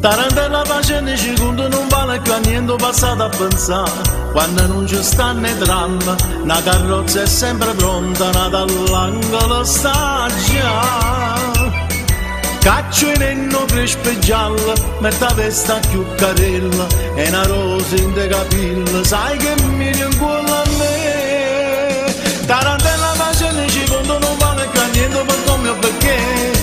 Tarantella facendo i secondi non vale più a niente passato a pensare. Quando non ci stanno i tram, una carrozza è sempre pronta, nata all'angolo sta già. Caccio in enno crespo e giallo, mette la testa più carella, e una rosa in te capilla, sai che mi rincuola a me. Tarantella facendo i secondi non vale più a niente per come o perché.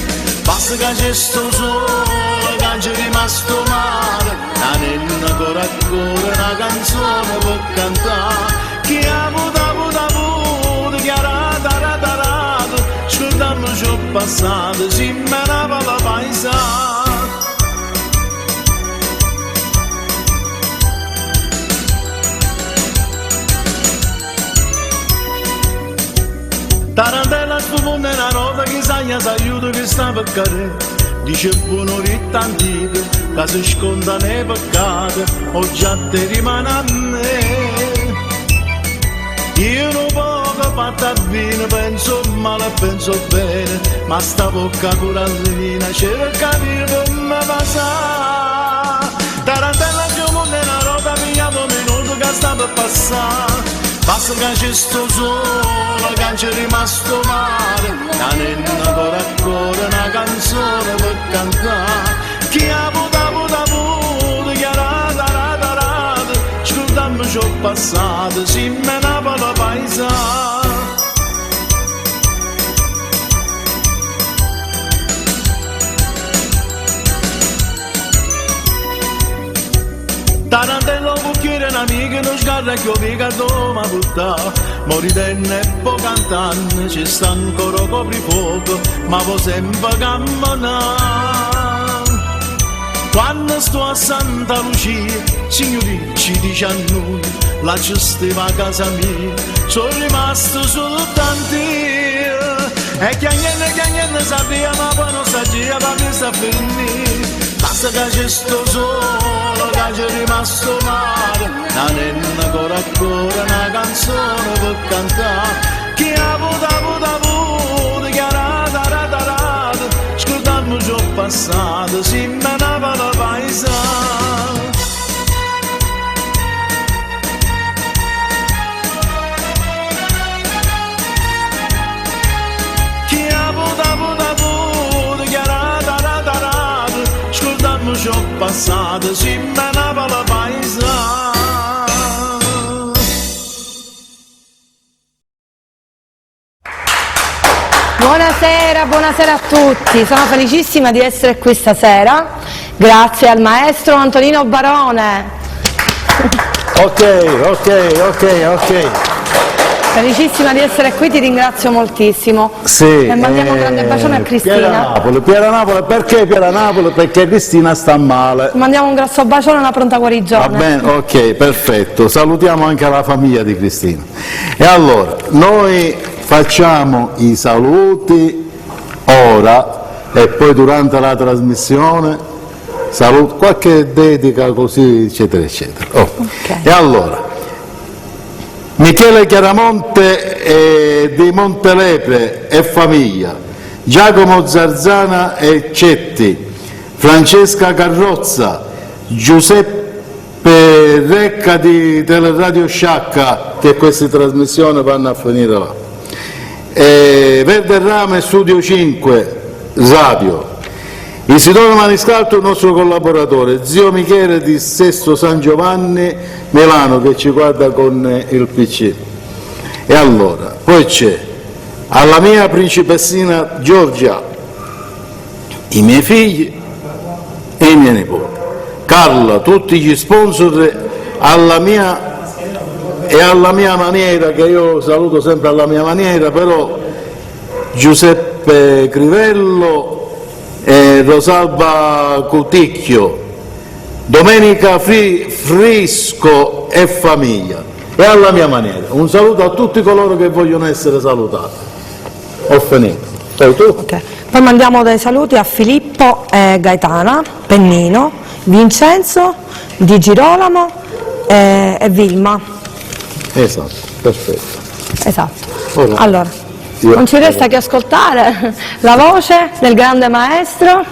Basta che c'è sto sole, che c'è rimasto male, la nenna ancora ancora una canzone per cantare. Chi ha avuto, chi ha rata, scordiamo ciò passato, si menava la paesana. Tarantella sfumonda una nota che sagna s'aiuta che sta per cadere. Dice buono ritta antica che si sconda nei peccati, o già te rimane a me. Io non poco fatta bene, penso male e penso bene, ma sta bocca corallina c'era capire come passa. Tarantella sfumonda una nota mia un minuto che sta per passare. Basta che c'è sto sole, che c'è rimasto male, la nenna ancora ancora una canzone per cantare. Chi ha avuto, chi ha rata, scordiamo ciò passato, si menava la paesana. Tarantella un cucchiere un'amica non sgarra che ho picato ma buttà. Moritenne e po' cantante ci sta ancora coprifuoco, ma può sempre camminare. Quando sto a Santa Lucia, signori ci dice a noi, là ci stava a casa mia, sono rimasto soltanto io. E chiagnenne sapeva ma poi non sagia ma mi sta finire. Basta che c'è sto sole, che c'è rimasto male, la nenna ancora ancora una canzone per cantare. Chi ha avuto, chi ha rata, scordando ciò passato, si menava la paesana. Chi ha avuto, chi ha rata, scordando ciò passato, si menava la paesana. Buonasera a tutti, sono felicissima di essere qui stasera, grazie al maestro Antonino Barone. Ok. Felicissima di essere qui, ti ringrazio moltissimo. Sì, e mandiamo un grande bacione a Cristina. Piera Napoli, perché Piera Napoli? Perché Cristina sta male. Mandiamo un grosso bacione e una pronta guarigione. Va bene, ok, perfetto. Salutiamo anche la famiglia di Cristina. E allora, noi facciamo i saluti ora e poi durante la trasmissione qualche dedica così eccetera eccetera. Okay. E allora Michele Chiaramonte di Montelepre e famiglia, Giacomo Zarzana e Cetti, Francesca Carrozza, Giuseppe Recca di Teleradio Sciacca, che queste trasmissioni vanno a finire là, Verde Rame Studio 5 Radio, Isidoro Maniscalco, il nostro collaboratore, zio Michele di Sesto San Giovanni Milano che ci guarda con il PC. E allora, poi c'è alla mia principessina Giorgia, i miei figli e i miei nipoti, Carla, tutti gli sponsor, alla mia maniera, che io saluto sempre alla mia maniera, però Giuseppe Crivello, Rosalba Cuticchio, Domenica Frisco e famiglia, e alla mia maniera. Un saluto a tutti coloro che vogliono essere salutati. Ho finito. Poi tu? Okay. Poi mandiamo dei saluti a Filippo e Gaetana, Pennino, Vincenzo, Di Girolamo e Vilma. Esatto, perfetto. Esatto. Allora, non ci resta che ascoltare la voce del grande maestro.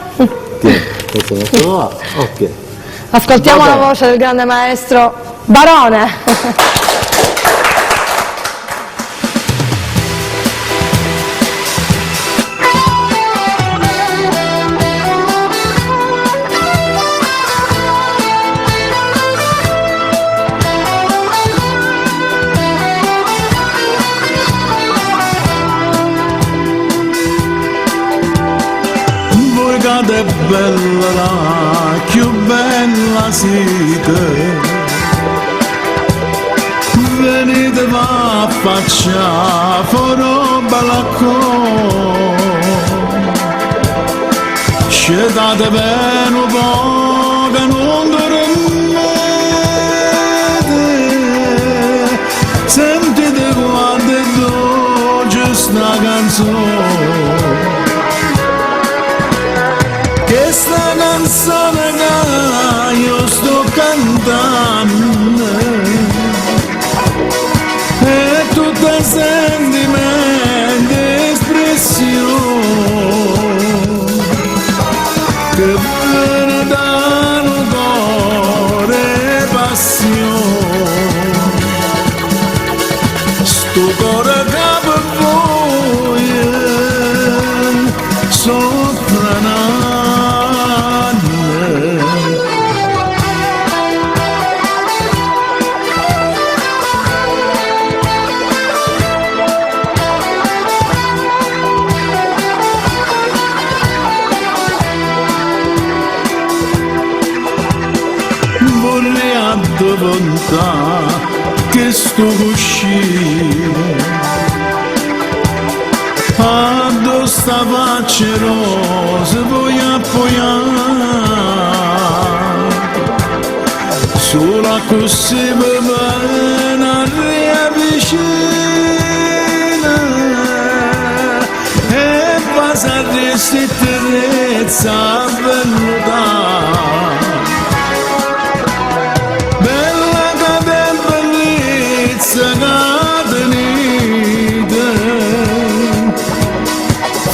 Questo metterlo là, ok. Ascoltiamo la Vabbè. voce del grande maestro Barone. Voi che bella, più bella siete, venite va a faccia fuori balcone, scendete bene un po' che non dormite, sentite quando è dolce sta canzone. Questa canzone che io sto cantando è tutta sentimento e espressione che viene da un cuore e passione. Sto cuore che per voi soffre n'anno. Vorrei addoventare che sto cuscino quando sta faccia rosa voglio appoggiare solo così mi viene a riavvicina e passa a restitterezza venuta.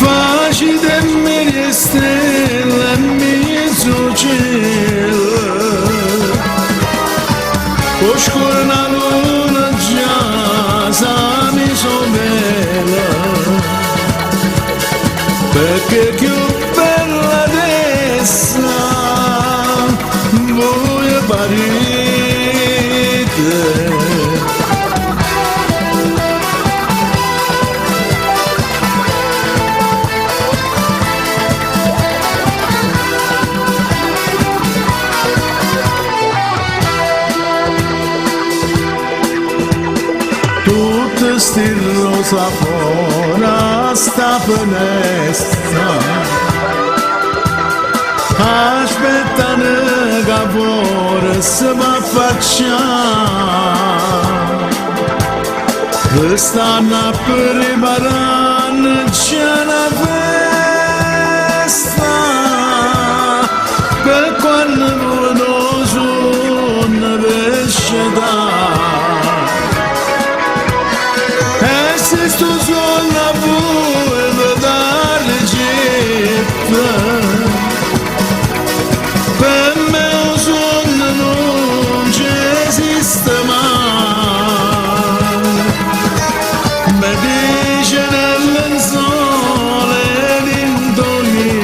Facite mille stelle mezzo cielo, oscura una luna già sa mi sovela, perché più bella adesso voi parite. Tutte sti rosa fuori sta finestra aspettano che fuori si va a facciare stanno preparando c'è una festa per quando non sono pesce se sto solo a voi per dare getta, per me un sogno non esiste mai. Mi dice nel lenzuolo l'indolietto,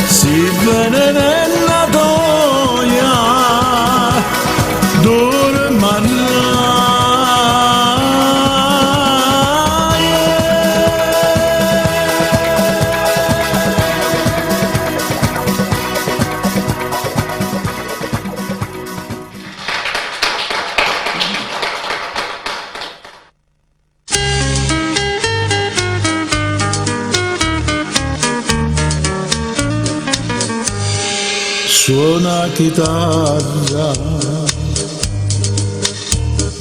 si vede nella toia, dormano. Suona chitarra,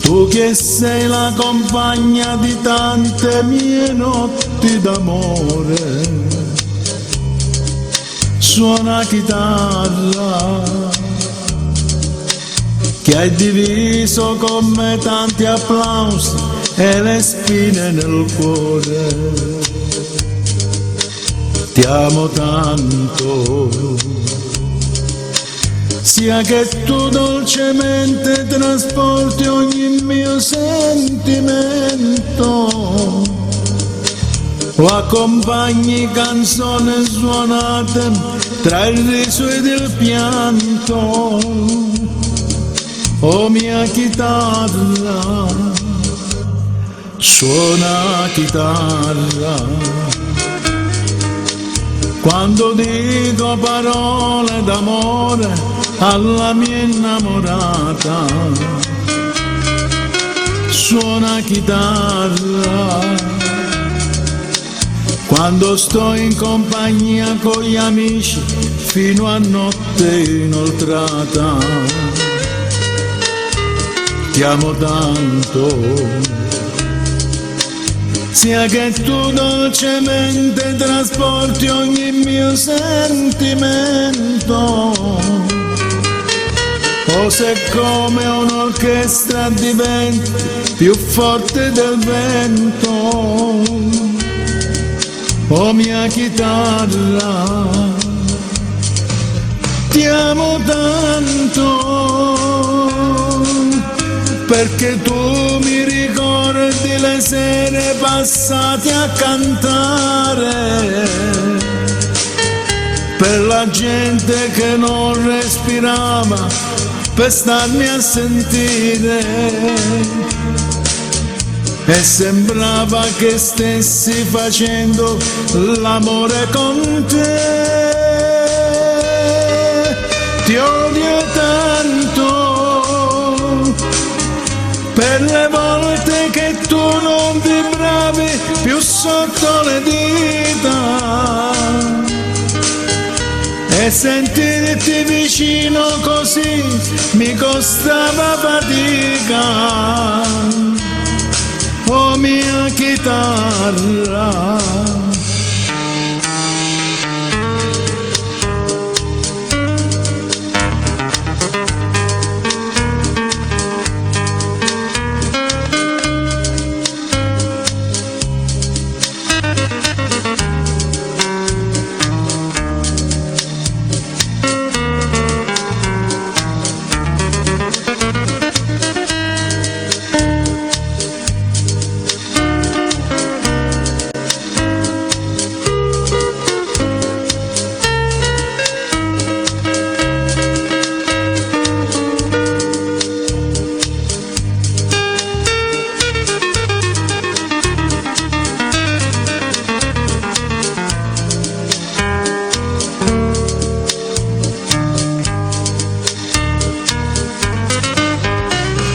tu che sei la compagna di tante mie notti d'amore. Suona chitarra, che hai diviso con me tanti applausi e le spine nel cuore. Ti ti amo tanto, sia che tu dolcemente trasporti ogni mio sentimento, o accompagni canzoni suonate tra il riso ed il pianto, o mia chitarra, suona chitarra. Quando dico parole d'amore alla mia innamorata, suona chitarra. Quando sto in compagnia con gli amici fino a notte inoltrata, ti amo tanto, sia che tu dolcemente trasporti ogni mio sentimento, o se come un'orchestra diventi più forte del vento, o mia chitarra, ti amo tanto, perché tu mi ricordi le sere passate a cantare per la gente che non respirava, per starmi a sentire, e sembrava che stessi facendo l'amore con te. Ti odio tanto per le volte che tu non vibravi più sotto le dita, e sentirti vicino così mi costava fatica. Oh mia chitarra,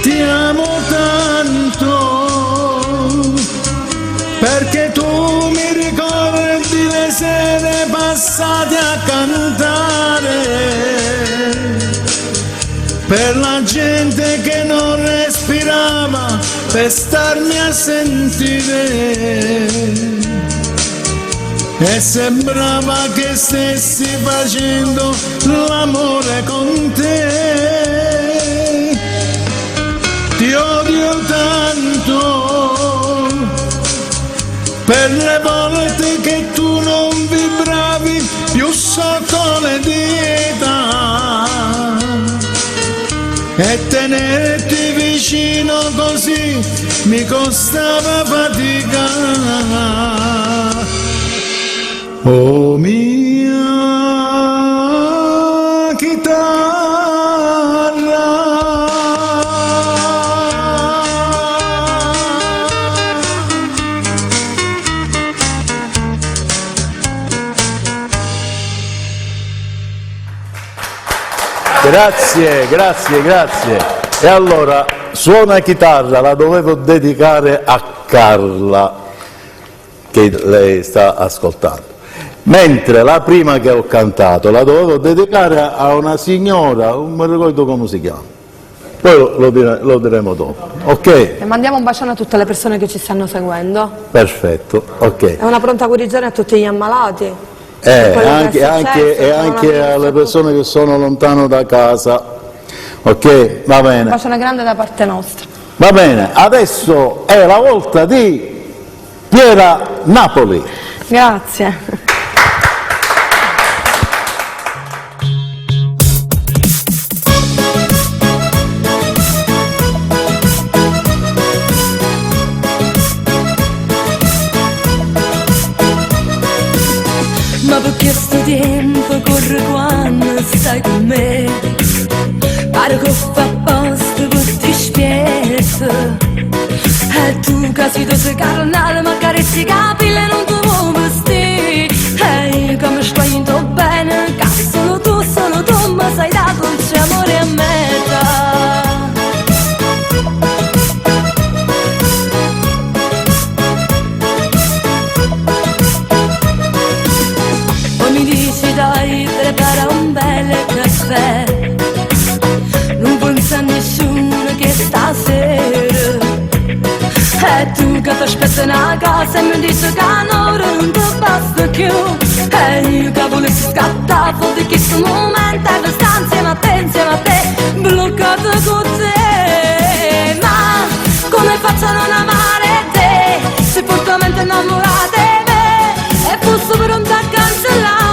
ti amo tanto, perché tu mi ricordi le sere passate a cantare per la gente che non respirava, per starmi a sentire, e sembrava che stessi facendo l'amore con te. Ti odio tanto per le volte che tu non vibravi più sotto le dita, e tenerti vicino così mi costava fatica. Oh mia chitarra, Grazie, grazie, grazie. E allora, Suona chitarra la dovevo dedicare a Carla, che lei sta ascoltando. Mentre la prima che ho cantato la dovevo dedicare a una signora, non mi ricordo come si chiama. Poi lo diremo dopo, ok? E mandiamo un bacione a tutte le persone che ci stanno seguendo. Perfetto, ok. È una pronta guarigione a tutti gli ammalati. Anche alle persone che sono lontano da casa, ok? Va bene. Un bacione grande da parte nostra. Va bene, adesso è la volta di Piera Napoli. Grazie. scorre quando stai con me, pare che fa apposta per ti spiezza. E tu che sei tu carnale, ma carezzi capille non ti vuoi vestire. E io che mi spavento bene, che solo tu mi sai da dolce amore a metà. Mi dici dai, prepara un bel caffè, non pensa a nessuno che stasera. E tu che ti aspetti una casa e mi dici che un'ora non ti basta più. E io che volessi scattare fuori questo momento e sta insieme a te, bloccato con te. Ma come faccio a non amare te, se fortemente innamorata di me, e fossi pronta a cancellare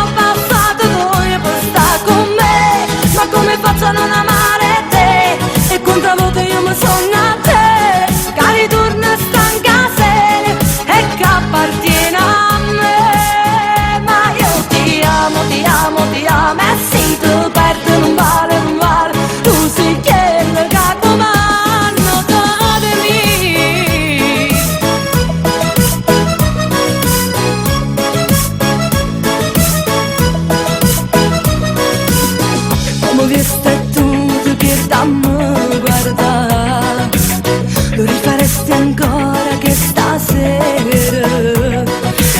ma come faccio a non amare te? E quante volte io mi sogno a te, che ritorna stanca sera e che appartiene a me. Ma io ti amo, ti amo, ti amo, e se tu perdi non vale, non vale. Tu sei quello che comando di me. Come viste tu che dammi guarda, lo rifaresti ancora che stasera.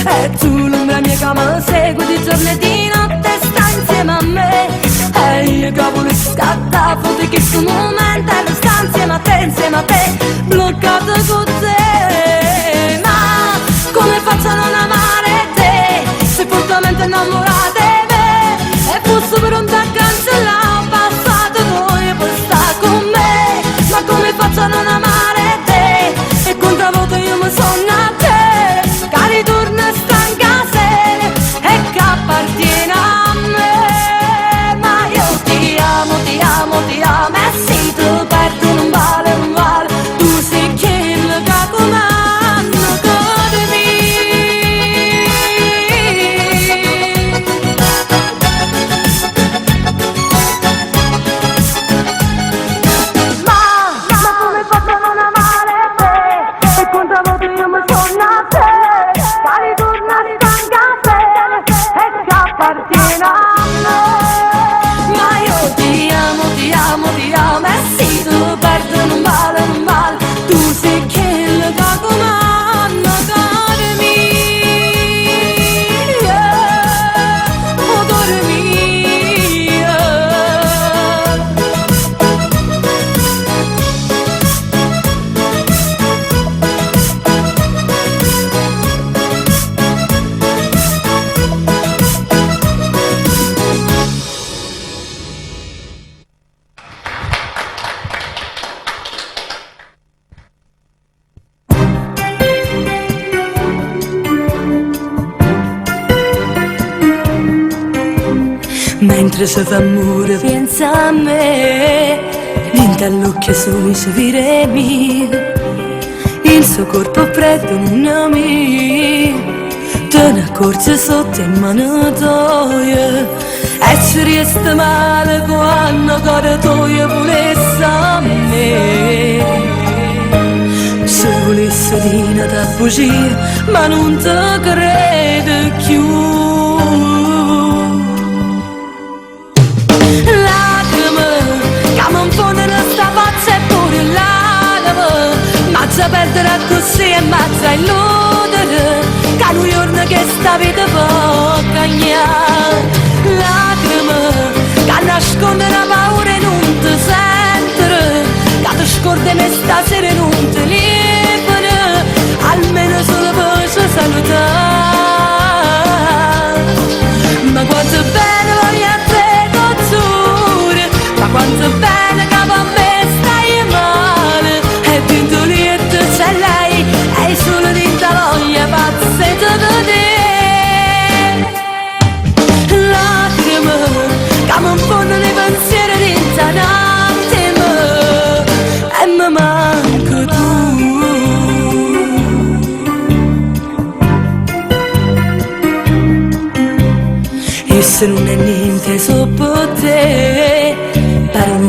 E tu l'ombra mia che mi segue di giorno e di notte sta insieme a me. E io che volevo scattare fuori questo momento e sta insieme a te, bloccato con te. Ma come faccio a non amare te, se fortemente innamorata di me, e fossi pronta a cancellare ma come faccio a non amare te? E quante volte io mi sogno a te, che ritorna stanca sera e che appartiene a me. Ma io ti amo, ti amo, ti amo, e se tu perdi non vale, non vale. Tu sei quello che comando di me. Mentre si fa amore pensa a me, niente all'occhio sui vire mio, il suo corpo freddo non mi, te ne accorge sotto in mano tua, e ci resta male quando cuore tuo volesse a me. Se volesse dire una bugia, ma non te credo più. Mazza perdere così e mazza illudere, che un giorno che sta vita può cagnare. Lacrime che nasconde la paura e non ti sente, che ti scordi me stasera e non ti libera, almeno solo per salutare. Ma quanto bene voglio a te dozzure, ma quanto bene che a me stai male, e dentro c'è lei, è solo di voglia pazzetta da te. Lacrime che mi fondono i pensieri dentro un attimo, e mi manca tu. E se non è niente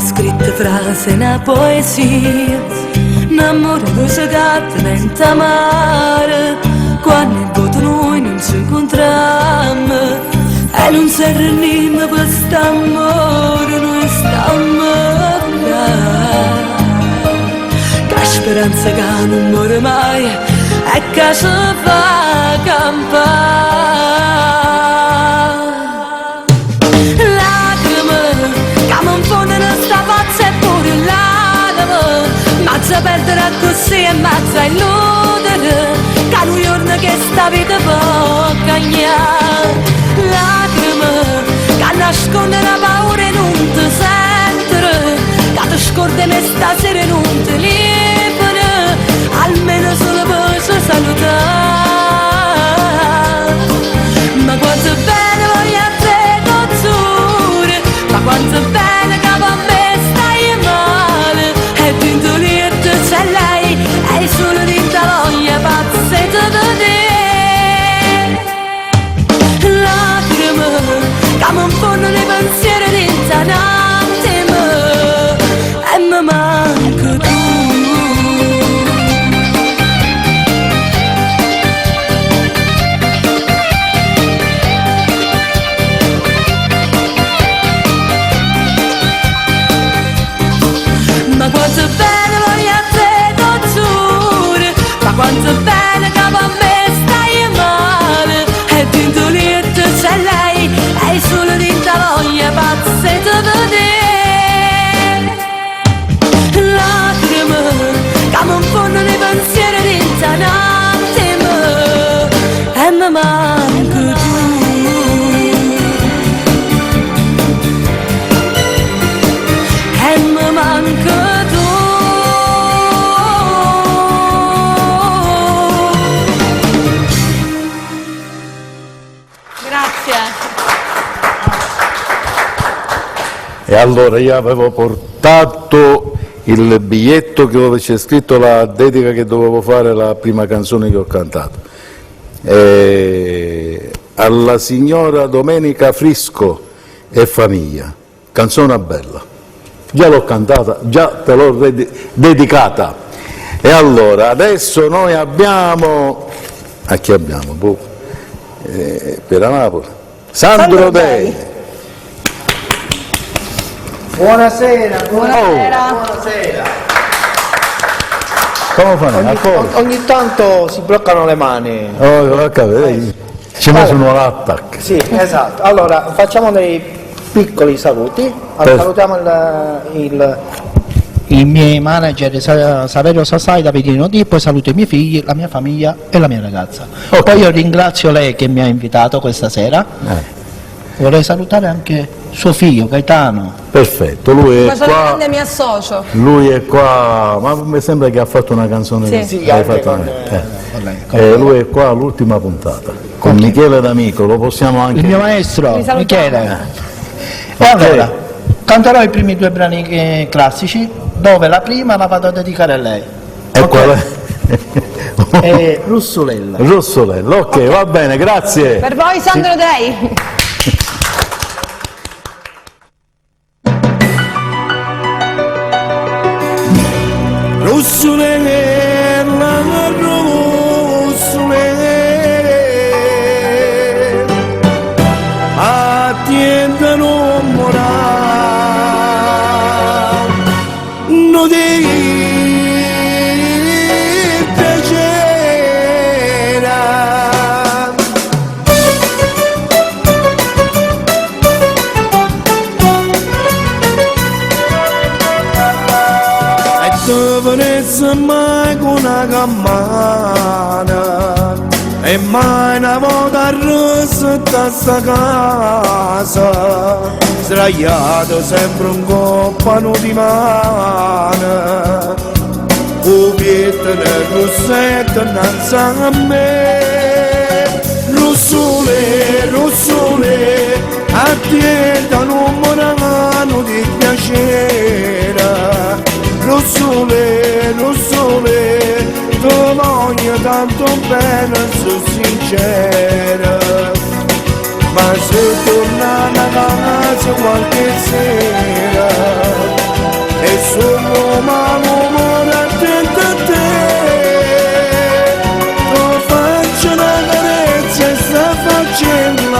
scritte frasi, una poesia, un amore che si gatta nel mare, quando il voto noi non ci incontriamo, e non si rendiamo per st'amore, noi stiamo là. Che speranza che non muore mai, e che si fa campare. Mazza perdere così e mazza illudere, che un giorno che sta vita può cagnare. Lacrime che nasconde la paura e non ti sentire, che ti scordi me stasera e non ti liberi, almeno solo per salutare. Ma quanto bene voglio a te dozzure, ma quanto bene che a me stai male, e dentro lì c'è lei, è solo di voglia pazzetta da te. Lacrime che mi fanno nei pensieri dentro un attimo, e mi manca tu. Ma quanto bene voglio a te dozzure, ma quanto bene che a me stai male, e dentro lì c'è lei, è solo dentro voglia pazzetta da te. Lacrime che mi fanno nei pensieri dentro un attimo, e mi manca tu. E mi manca tu. E allora io avevo portato il biglietto dove c'è scritto la dedica che dovevo fare, la prima canzone che ho cantato. Alla signora Domenica Frisco e famiglia, canzone bella. Già l'ho cantata, già te l'ho dedicata. E allora, adesso noi abbiamo... A chi abbiamo? Per la Napoli. Sandro Dei. Buonasera, Buonasera. Come fanno? Ogni tanto si bloccano le mani. Ci messo un'attacco. Sì, esatto. Allora, facciamo dei piccoli saluti. Salutiamo i miei manager Saverio Sassai, Davidino Di, poi saluto i miei figli, la mia famiglia e la mia ragazza. Okay. Poi io ringrazio lei che mi ha invitato questa sera. Vorrei salutare anche suo figlio Gaetano. Perfetto, lui è Ma sono qua. grande, mi associo. Lui è qua, ma mi sembra che ha fatto una canzone. Sì. Sì, Hai anche fatto con lei. Lui è qua all'ultima puntata. Con Michele D'Amico, lo possiamo anche. il mio maestro Vi salutiamo. Michele. E allora, canterò i primi due brani classici, dove la prima la vado a dedicare a lei. E Ok? qual è? È Russolella. Rossolello, ok, va bene, grazie. Per voi Sandro Dei. Russulella, Russulella, attenta non morà, non ti piacerà. E tu venezza mai con una cammana, e mai una volta rossa da sta casa, sdraiato sempre un coppano di mano, cubietta nel rossetto innanzi a me. Rossole, rossole, a te da non morano di piacere. Rossole, rossole, tu voglio tanto bene, sono sincera. Ma se torna a casa qualche sera, e sono malumore attento a te. Tu faccio una carezza e sta facendo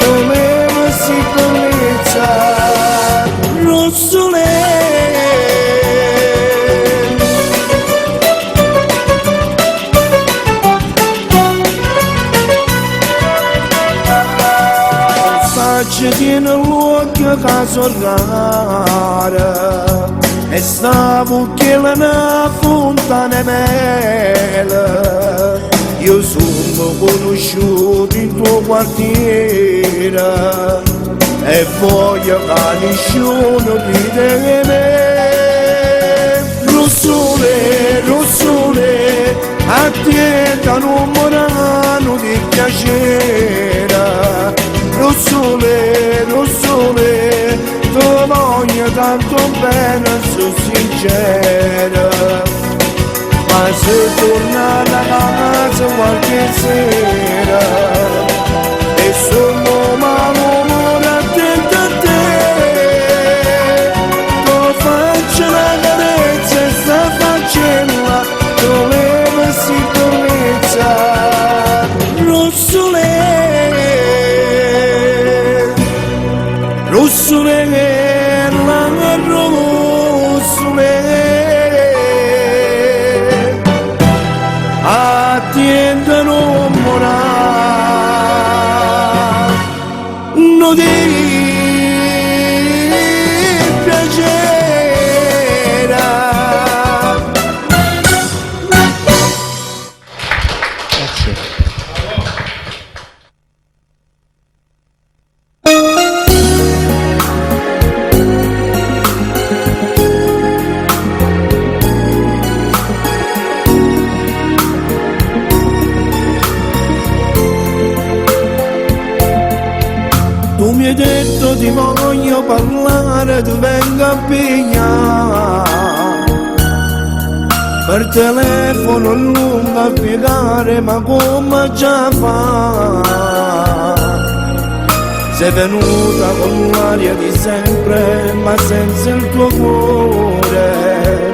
volevo si bellezza rossole. Ci tiene l'occhio che sorrara e stavo che la fontana bella. Io sono conosciuto in tuo quartiere e voglio che nessuno ride di me. Rossole, rossole, a te che non morano di piacere. Rossole, rossole, tu voglio tanto bene, sono sincera. Ma se torna a casa qualche sera e sono malumore attento a te, tu faccio una carezza e sta facendo voleva si bellezza rossole. Rossole, la rossole, attende non morire, non ti piacerà. Grazie. Tu mi hai detto ti voglio parlare, tu venga a pigliare. Per telefono è lungo a spiegare, ma come già fa? Sei venuta con l'aria di sempre, ma senza il tuo cuore.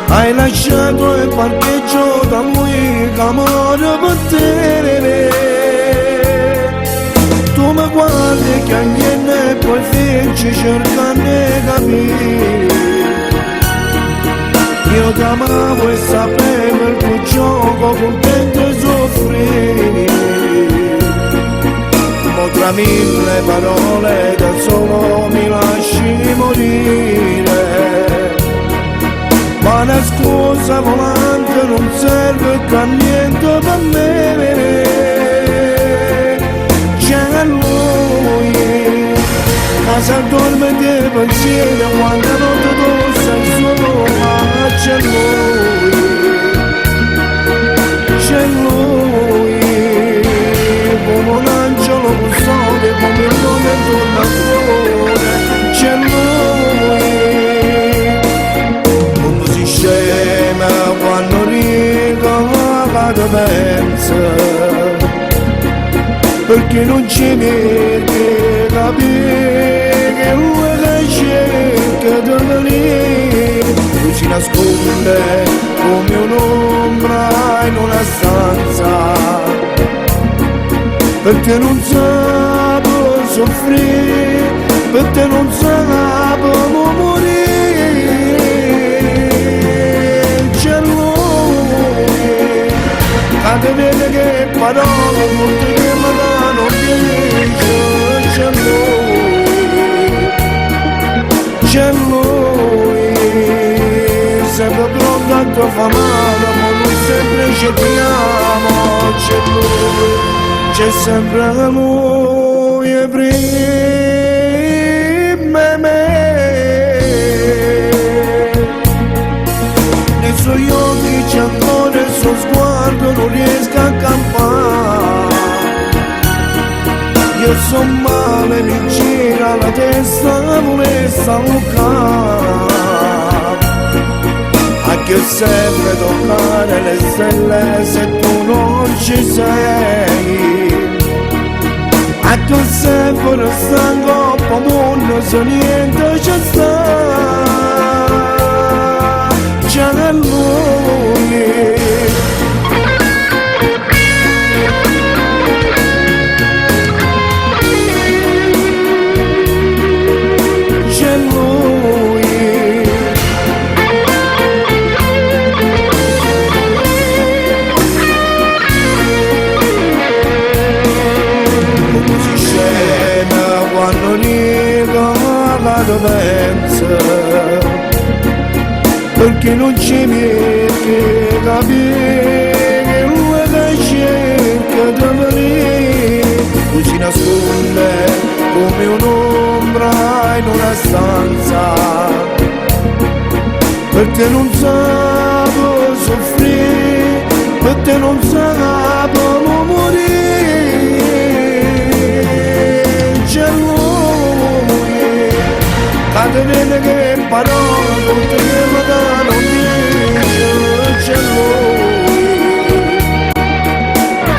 Hai lasciato il parcheggio da lui, che amore per te. Tu mi guardi che niente puoi farci cercando di capire. Io ti amavo e sapevo il tuo gioco, contento e soffrire. Ma tra mille parole da solo mi lasci morire. Ma una scusa volante non serve a niente per me. C'è lui, ma se dorme di pensiero quando notte tu sei solo, ma c'è lui, come un angelo custode, come un nome torna fuori, c'è lui, come si scema quando riga la pensa. Perché non ci vede capire che lui che cerca di venire, lui si nasconde come un'ombra in una stanza, perché non sa soffrire, perché non sa morire. C'è lui, che vede che parole tutte che mi danno dice. C'è lui, sempre pronto a tua famata, ma non sempre ci teniamo. C'è sempre lui e prima me. Nei suoi occhi c'è ancora il suo sguardo, non riesco a campare. Io so male, mi gira la testa, vuole salutare. A che serve toccare le stelle se tu non ci sei? A tu sempre stanco, non so niente c'è sta, c'è da lui. C'è lui. Come si scena quando dico vado pensa, perché non ci mette capire che lui che cerca di venire, lui si nasconde come un'ombra in una stanza, perché non sa soffrire, perché non sa morire. C'è lui, che vede che parole tutte che mi non dice.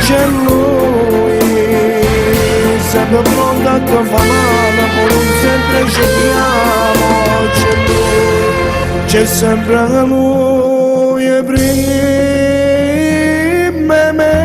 C'è lui, sempre pronto a che fa male, poi non sempre ci chiamo. C'è lui, c'è sempre lui e prima me.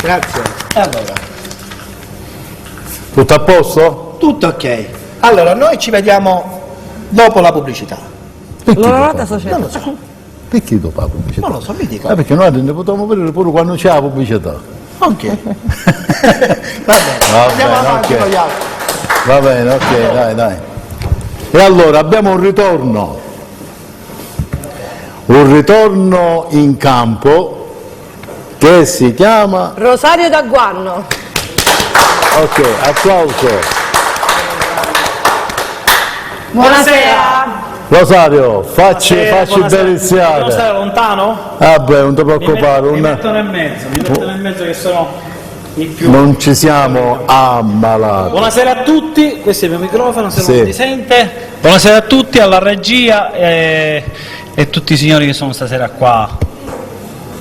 Grazie. Allora, Tutto a posto? tutto ok. Allora, noi ci vediamo dopo la pubblicità. L'onorata società. Perché dopo la pubblicità? Non lo so, mi dico. Perché noi ne potremmo vedere pure quando c'è la pubblicità. Ok. Va bene. Andiamo avanti ok. con gli altri. Va bene, ok, dai. E allora abbiamo un ritorno in campo che si chiama... Rosario d'Agguanno. Ok, applauso. Buonasera. Rosario, facci bel iniziare. Devo stare lontano? Vabbè, non ti preoccupare. Mi metto nel mezzo che sono il più... Non ci siamo ammalati. Buonasera a tutti, questo è il mio microfono, se Sì. non mi sente. Buonasera a tutti, alla regia e tutti i signori che sono stasera qua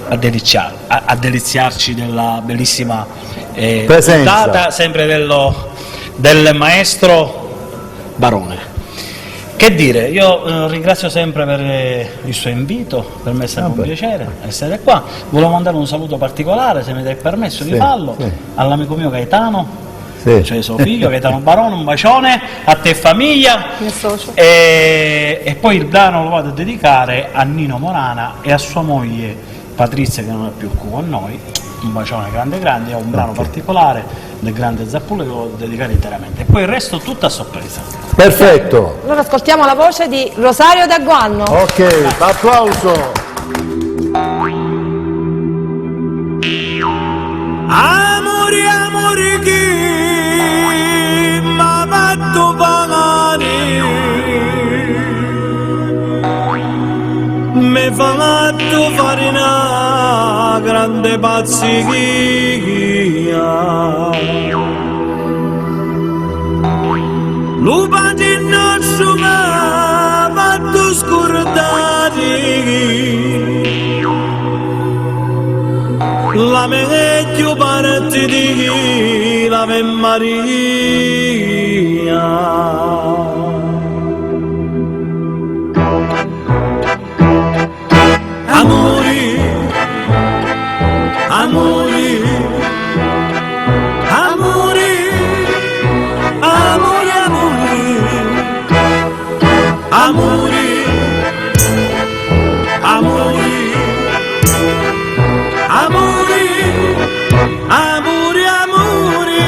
a deliziarci della bellissima Presenza. puntata, sempre del maestro Barone. Che dire, io ringrazio sempre per il suo invito, per me è sempre un piacere essere qua. Volevo mandare un saluto particolare, se mi dai permesso di farlo, all'amico mio Gaetano, cioè suo figlio Gaetano Barone, un bacione a te famiglia, e poi il brano lo vado a dedicare a Nino Morana e a sua moglie Patrizia, che non è più qui con noi. Un bacione grande, è un brano particolare del grande Zappullo che lo devo dedicare interamente, e poi il resto tutto a sorpresa. Perfetto. Allora ascoltiamo la voce di Rosario d'Agguanno. Ok, applauso. Amore che m'ha fatto pagare, mi fa fatto fare una grande pazzia. Lo patino su mi ha fatto scordare la meglio parte di l'Ave Maria. Amori, amori, amori, amori, amori, amori, amori, amori, amori, amori.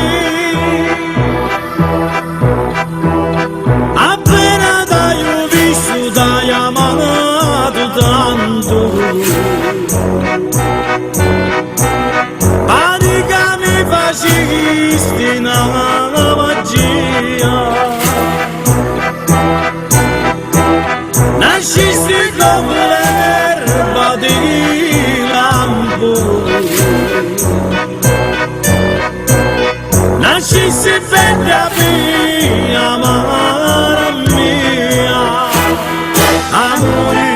si bella mia, amara mia, amore,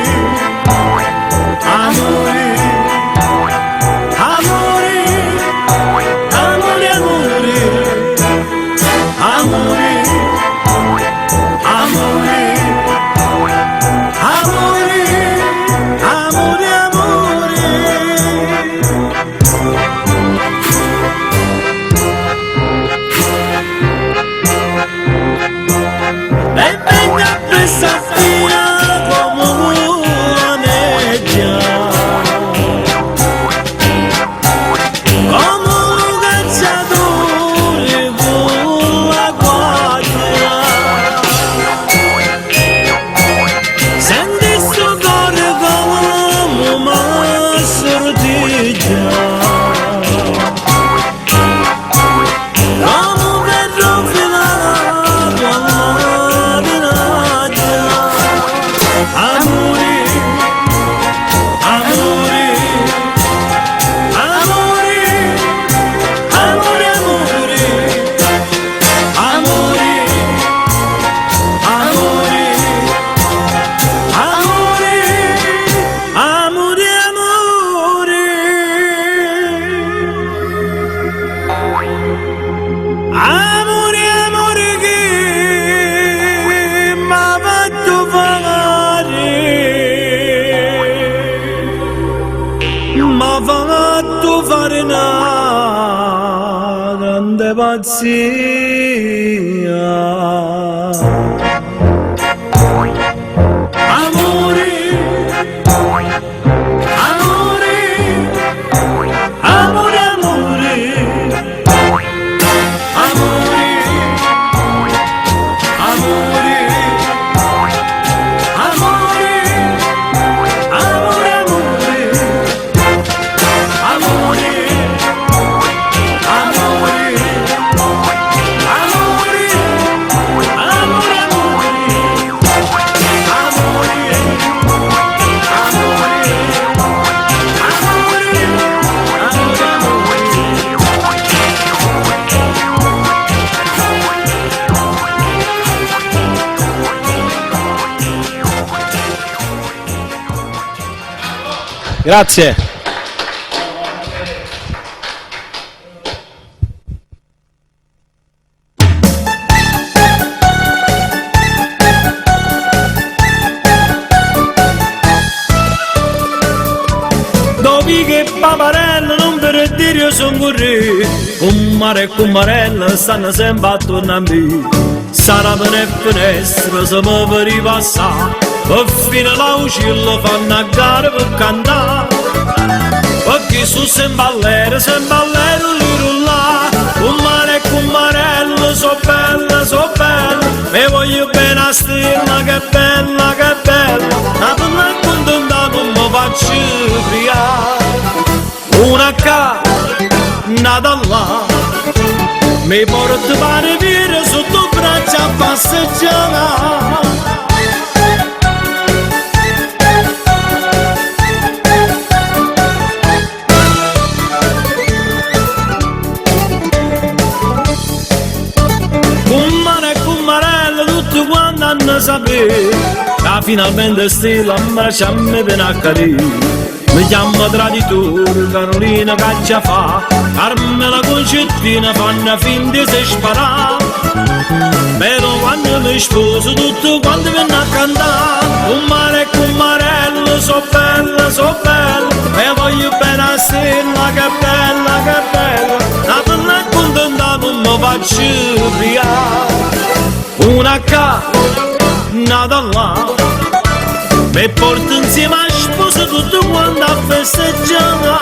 amore, amore, amore, amore, amore, amore, amore, amore, amore. E venga presa via come una nebbia, come un cacciatore con la guardia. Senti sto cuore come una sortiglia, come un vetro filato alla minaccia. Amore, amore, amore, amore, amore, amore, amore, amore, amore, amore che m'ha fatto fare, m'ha fatto fare una grande pazzia. Amore, amore, amore, amore, amore, amore, amore, amore, amore, Grazie. Dovi che paparella non per dire io sono corri, con mare e con marella stanno sempre attorno a me. Sarà per le finestre se mi per ripassare, per fine la uccilla fanno a gara per cantare. Perché su sempre all'era là, con mare e con marella so bella, e voglio bene a stella, che bella, che bella, la donna è contenta non mi faccio priare. Una qua, nata là, mi porta pare via sotto braccia a passeggiare. Non sapere che finalmente stella abbracciarmi per a cadere. Mi chiamo traditore, Carolina caccia fa, Carmela Concettina fanno finta di si sparare. Però quando mi sposo tutto quanto viene a cantare, con mare e con marella so bella, e voglio bene a stella, che bella, la donna è contenta non mi faccio priare. Una ca, nata là, mi porta insieme a sposa tutto quanto a festeggiare.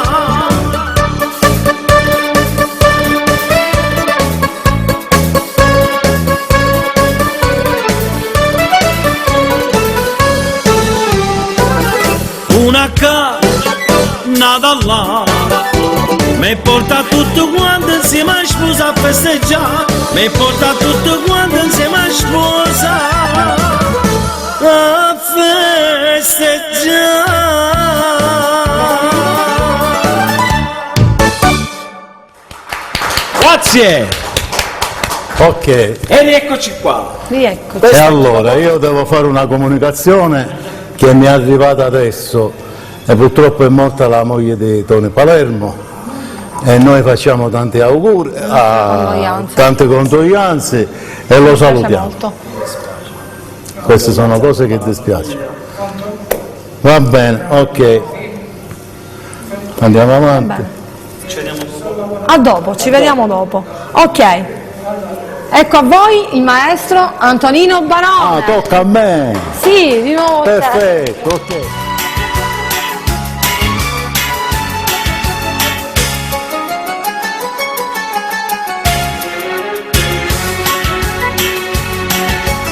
Una ca, nata là, mi porta tutto quanto insieme a sposa a festeggiare, mi porta tutto quanto insieme a sposa a festeggiare. Grazie. Ok, E rieccoci qua. Rieccoci. e allora io devo fare una comunicazione che mi è arrivata adesso e purtroppo è morta la moglie di Tony Palermo e noi facciamo tanti auguri, tante condoglianze e lo salutiamo. Molto. Queste sono cose che dispiacciono. Va bene, ok. Andiamo avanti. A dopo, ci vediamo dopo. Ok. Ecco a voi il maestro Antonino Barone. Ah, tocca a me. Sì, di nuovo. te. Perfetto, ok.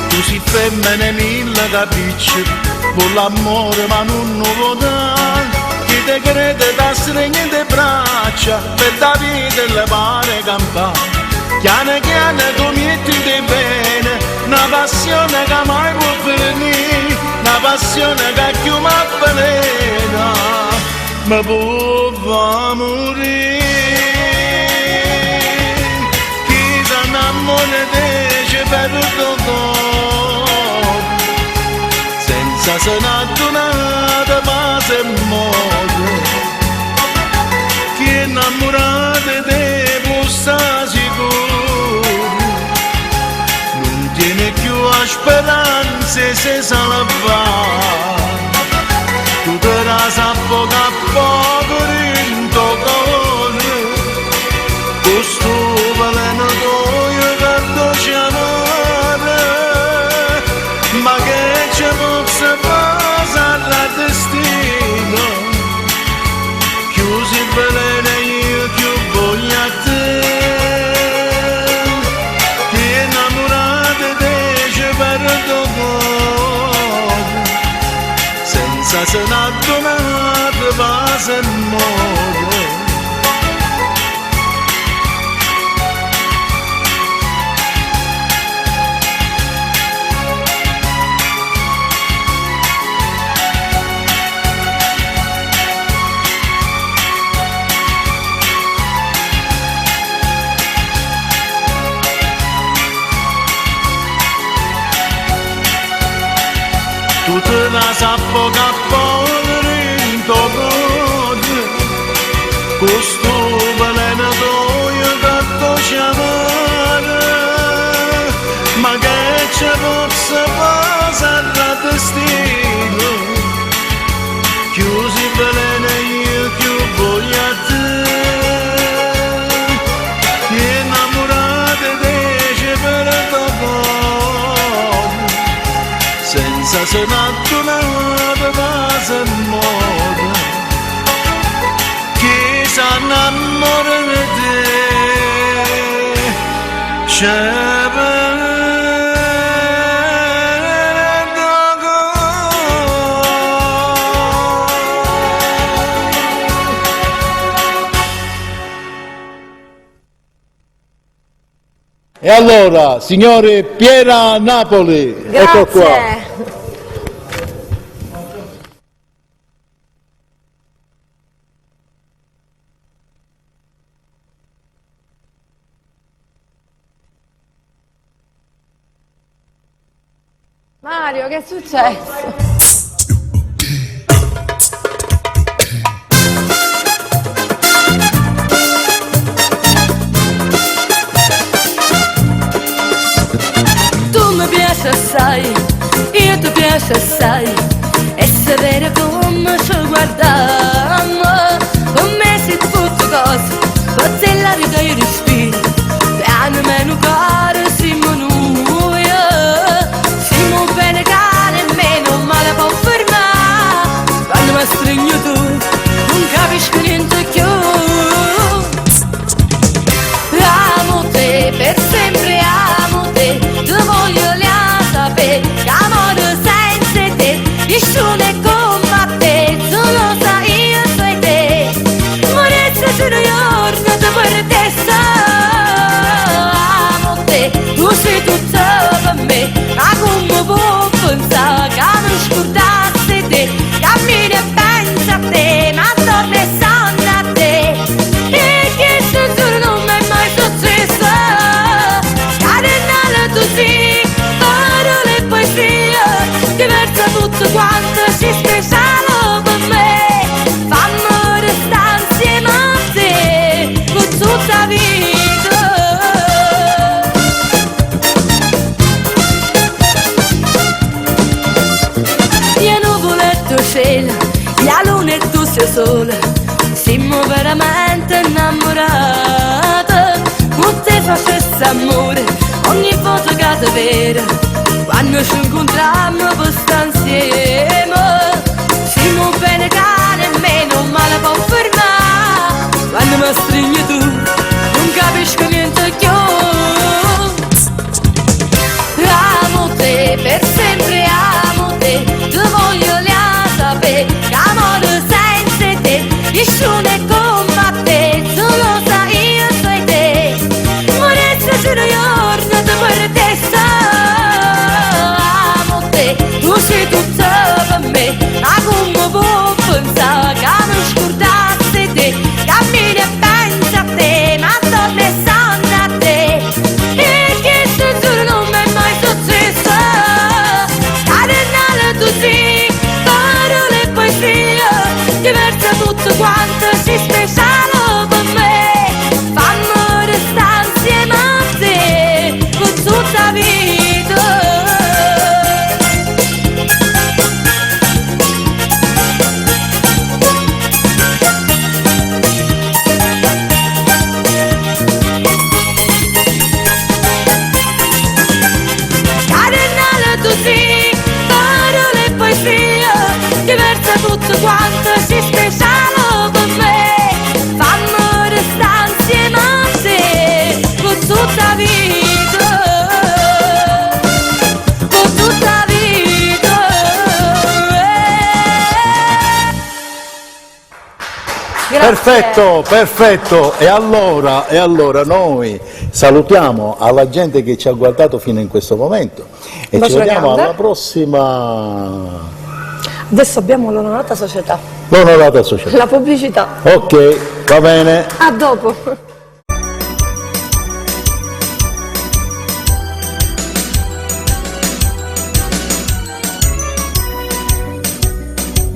Tu si femmine mille capricci, con l'amore ma non lo dà. Chi te crede da stringi le braccia, per da vita le pare campare. Chiane chiane tu metti di bene, una passione che mai può finire, una passione che più mi avvelena, ma può morire. Chi si innamora dice per tutto, senza senattonata pace e modo. Chi è innamorato di te può stare sicuro, non tiene più a speranze se salva. Tu te la sappoca a poco in tuo cuore, questo veleno tuo che dolce amore, ma che ci possa fare la destino, chiusi il veleno io più voglio a te, ti innamorate dice per tuo cuore, senza se n'addonate pace e modo. Tu te la sappoca a poveri in tuo cuore, questo veleno tuo che dolce amore, ma che ci possa fare la destino, chiusi il veleno io più voglio a te, ti innamorate dice per tuo cuore, senza se n'addonate pace e modo. Chi si innamora di te c'è per E allora, signore Piera Napoli, ecco qua. Grazie. Mario, che è successo? Tu mi piaci assai, io ti piace assai, e sapere come ci guardiamo, come si tutte cose, forse la vita io respiro, piano meno caro siamo noi, siamo bene cari e meno male può fermare, quando mi stringi tu, non capisco niente più. Amo te per sempre, amo te, tu voglio sapere, amore senza te notte sola, siamo veramente innamorati. Non ti facessi amore, ogni foto che ti vedo, quando ci incontriamo per stare insieme. Siamo bene che nemmeno male può fermare, quando mi stringi tu, non capisco niente più. Amo te, per sempre amo te, ti voglio sapere che amore senza te, nessuno è come te, solo sai io sei te. Morezza giuro giorno ti per te amo te, tu sei tutto per me, ma come può pensare che mi scordassi te, cammini e pensi a te, ma torni e sanno a te, e che se giuro non mi è mai successo, cardinale tu sì, parole e poesia, diversa tutto quanto si speciale per me, fammi restare insieme a te, per tutta la vita. Diversa tutto quanto si speciale per me, fammi restare insieme a te per tutta la vita, per tutta la vita. Perfetto, perfetto. E allora noi salutiamo alla gente che ci ha guardato fino in questo momento e ci vediamo alla prossima. Adesso abbiamo l'onorata società. L'onorata società. La pubblicità. Ok, va bene. A dopo.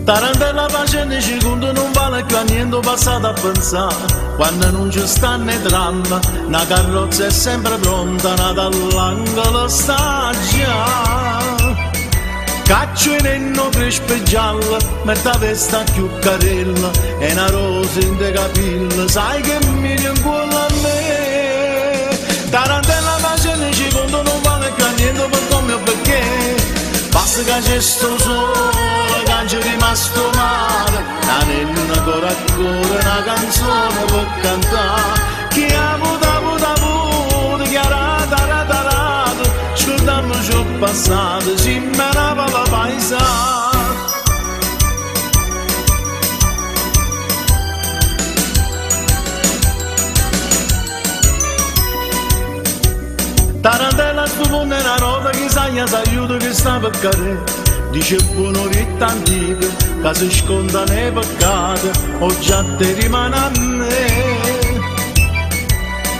Tarantella facendo i secondi non vale più a niente passato a pensare. Quando non ci stanno i tram, una carrozza è sempre pronta, nata all'angolo sta già. Caccio in enno crespo e giallo, mette la testa più carella, e una rosa in te capilla, sai che mi rincuola a me. Tarantella facendo i secondi non vale più a niente per come o perché, basta che c'è sto sole, che c'è rimasto male, la nenna ancora ancora una canzone per cantare, chi ha avuto chi ha rata, scordiamoci il passato, si menava la paesa. Tarantella spumonda una nota che sagna s'aiuta che sta per cadere, dice buono ritta antica che si sconda nei peccati, o già te rimane a me.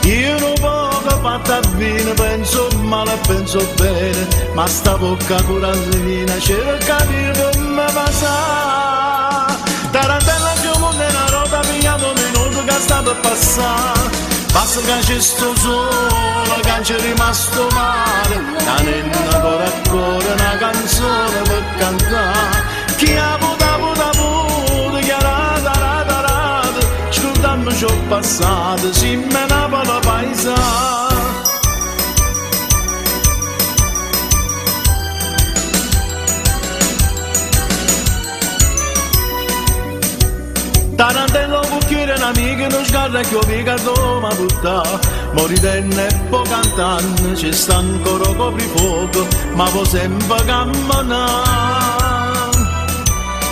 Io non poco fatta bene, penso male, penso bene, ma sta bocca curandina cerca di come passare. Tarantella più monda una nota pigliato un minuto che sta per passare, basta che c'è sto sole, che c'è rimasto male, la nenna ancora ancora una canzone per cantare, chi ha avuto, chi ha rata, scordiamoci il passato, si menava la paesa. Tarantella un cucchiere un'amica non sgarra che ho piegato ma buttà, moridenne e po' cantante, ci sta ancora coprifuoco, ma può sempre camminare.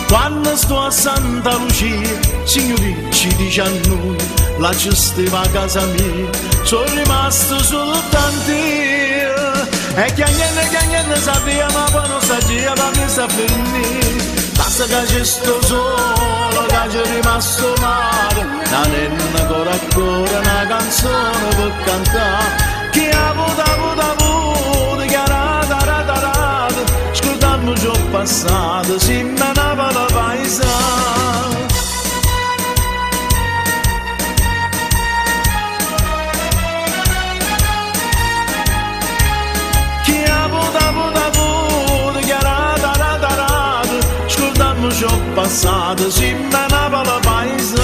Quando sto a Santa Lucia, signori ci dice a noi, la gestiva a casa mia, sono rimasto soltanto io, e chiagnenne sapeva ma poi non sapeva ma mi sa finire. Basta che c'è sto solo, che c'è rimasto male, la nenna ancora ancora una canzone per cantare, chi ha avuto, chi ha rata, scordiamoci il passato, si menava la paesa. ci ho passato, si me Napoli paese,